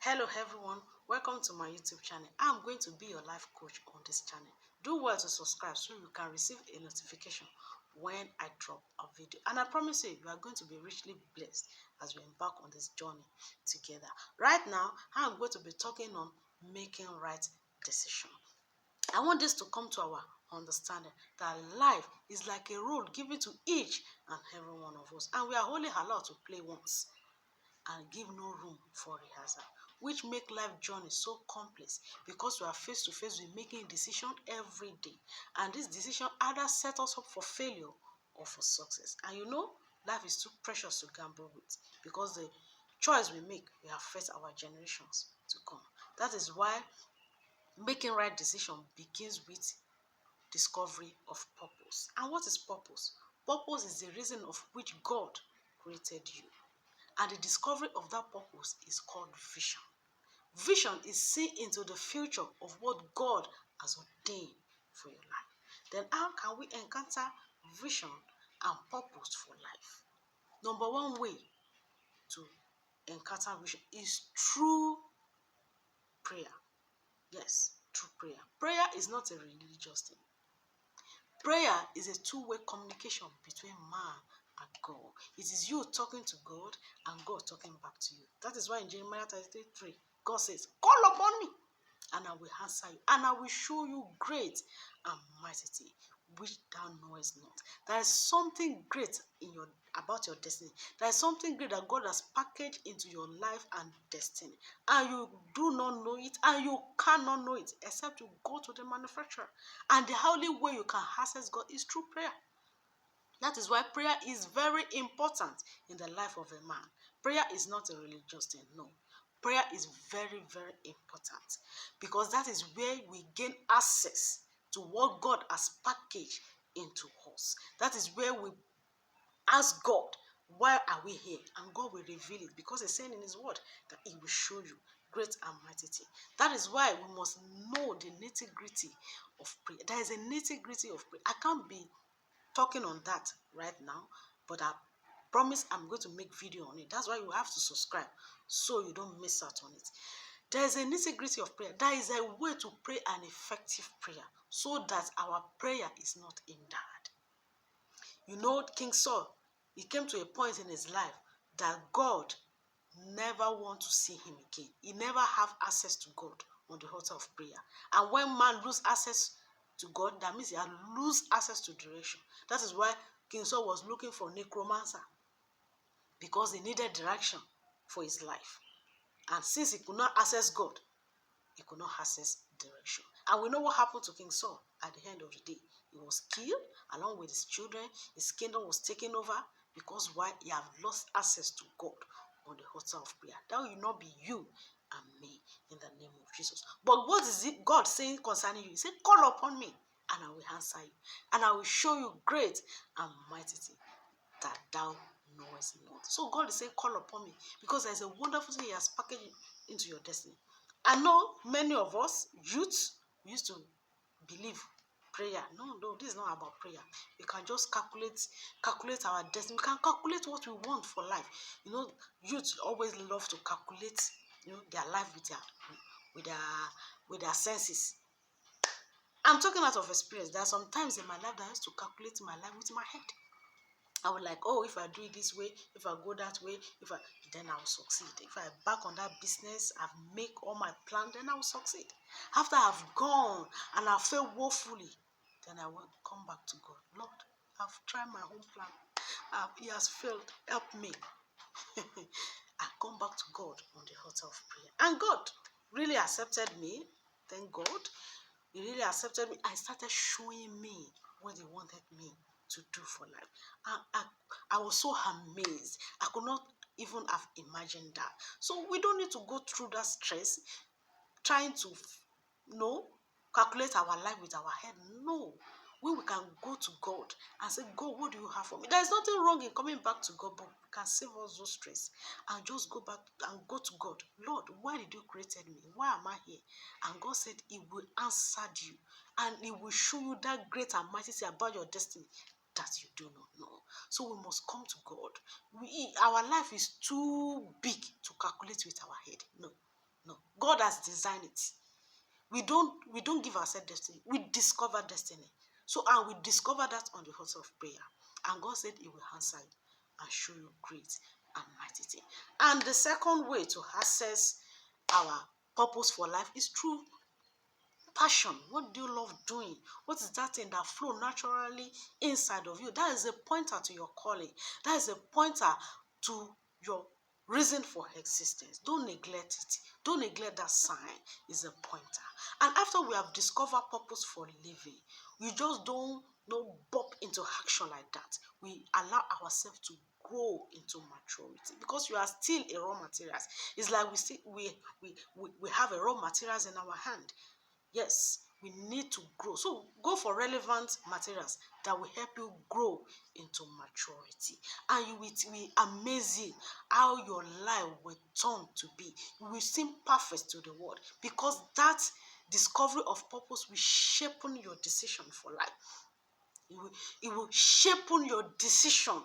Hello everyone, welcome to my YouTube channel. I'm going to be your life coach on this channel. Do well to subscribe so you can receive a notification when I drop a video. And I promise you are going to be richly blessed as we embark on this journey together. Right now, I'm going to be talking on making right decision. I want this to come to our understanding that life is like a role given to each and every one of us, and we are only allowed to play once and give no room for rehearsal, which make life journey so complex because we are face to face with making decision every day, and this decision either set us up for failure or for success. And life is too precious to gamble with because the choice we make will affect our generations to come. That is why making right decision begins with discovery of purpose. And what is purpose? Purpose is the reason of which God created you. And the discovery of that purpose is called vision. Vision is seeing into the future of what God has ordained for your life. Then how can we encounter vision and purpose for life? Number one way to encounter vision is through prayer. Yes, through prayer. Prayer is not a religious thing. Prayer is a two-way communication between man and God. It is you talking to God and God talking back to you. That is why in Jeremiah 33:3, God says, "Call upon me, and I will answer you, and I will show you great and mighty which thou knowest not." There is something great about your destiny. There is something great that God has packaged into your life and destiny, and you do not know it, and you cannot know it except you go to the manufacturer. And the only way you can access God is through prayer. That is why prayer is very important in the life of a man. Prayer is not a religious thing, no. Prayer is very, very important because that is where we gain access to what God has packaged into us. That is where we ask God, why are we here? And God will reveal it because He's saying in His word that He will show you great and mighty thing. That is why we must know the nitty-gritty of prayer. There is a nitty-gritty of prayer. I can't be talking on that right now, but I promise I'm going to make video on it. That's why you have to subscribe so you don't miss out on it. There is a nitty-gritty of prayer. There is a way to pray an effective prayer so that our prayer is not hindered. King Saul, he came to a point in his life that God never want to see him again. He never have access to God on the altar of prayer. And when man lose access to God, that means he lose access to direction. That is why King Saul was looking for a necromancer because he needed direction for his life. And since he could not access God, he could not access direction. And we know what happened to King Saul at the end of the day. He was killed along with his children. His kingdom was taken over because why? He have lost access to God on the altar of prayer. That will not be you and me in the name of Jesus. But what is it God saying concerning you? He said, "Call upon me and I will answer you. And I will show you great and mighty thing that thou knowest not." So God is saying, call upon me because there's a wonderful thing He has packaged into your destiny. I know many of us, youths, used to believe prayer. No, this is not about prayer. We can just calculate our destiny. We can calculate what we want for life. Youths always love to calculate, their life with their senses. I'm talking out of experience. There are some times in my life that I used to calculate my life with my head. I would like, if I do it this way, if I go that way, then I will succeed. If I back on that business, I've make all my plan, then I will succeed. After I've gone and I failed woefully, then I will come back to God. Lord, I've tried my own plan. He has failed. Help me. I come back to God on the altar of prayer. And God really accepted me. Thank God. He really accepted me. I started showing me what He wanted me to do for life. I was so amazed. I could not even have imagined that. So we don't need to go through that stress trying to calculate our life with our head. No. We can go to God and say, "God, what do you have for me?" There is nothing wrong in coming back to God, but we can save us those stress and just go back and go to God. "Lord, why did you create me? Why am I here?" And God said He will answer you and He will show you that great and mighty thing about your destiny that you do not know. So we must come to God. Our life is too big to calculate with our head. No. God has designed it. We don't give ourselves destiny. We discover destiny. So, and we discover that on the altar of prayer. And God said he will answer you and show you great and mighty thing. And the second way to access our purpose for life is through passion. What do you love doing? What is that thing that flow naturally inside of you? That is a pointer to your calling. That is a pointer to your reason for existence. Don't neglect it. Don't neglect that sign. Is a pointer. And after we have discovered purpose for living, we just don't bump into action like that. We allow ourselves to grow into maturity because you are still a raw materials. It's like we have a raw materials in our hand. Yes, we need to grow. So go for relevant materials that will help you grow into maturity. And you will amaze you how your life will turn to be. You will seem perfect to the world because that discovery of purpose will shape your decision for life. It will shape your decision.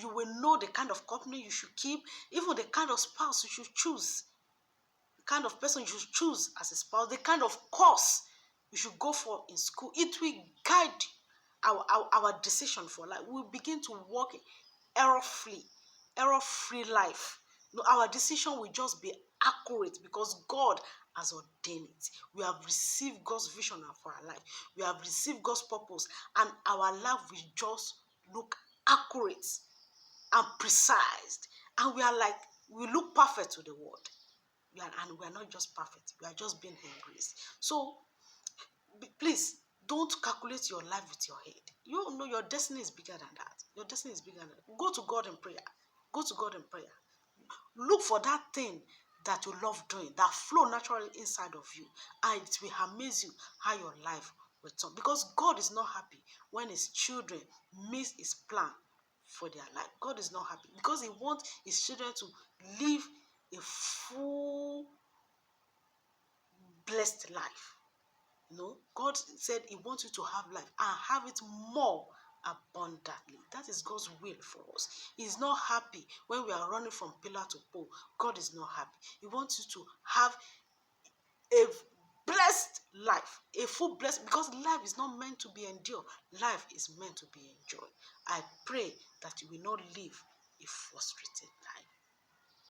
You will know the kind of company you should keep, even the kind of spouse you should choose, the kind of person you should choose as a spouse, the kind of course you should go for in school. It will guide our decision for life. We will begin to walk error-free life. No, our decision will just be accurate because God has ordained it. We have received God's vision for our life. We have received God's purpose, and our life will just look accurate and precise. And we look perfect to the world. And we are not just perfect. We are just being embraced. So please don't calculate your life with your head. You know your destiny is bigger than that. Your destiny is bigger than that. Go to God in prayer. Go to God in prayer. Look for that thing that you love doing, that flow naturally inside of you, and it will amaze you how your life will turn. Because God is not happy when his children miss his plan for their life. God is not happy because he wants his children to live a full, blessed life. God said he wants you to have life and have it more abundantly. That is God's will for us. He's not happy when we are running from pillar to pole. God is not happy. He wants you to have a blessed life, a full blessed, because life is not meant to be endured. Life is meant to be enjoyed. I pray that you will not live a frustrated life.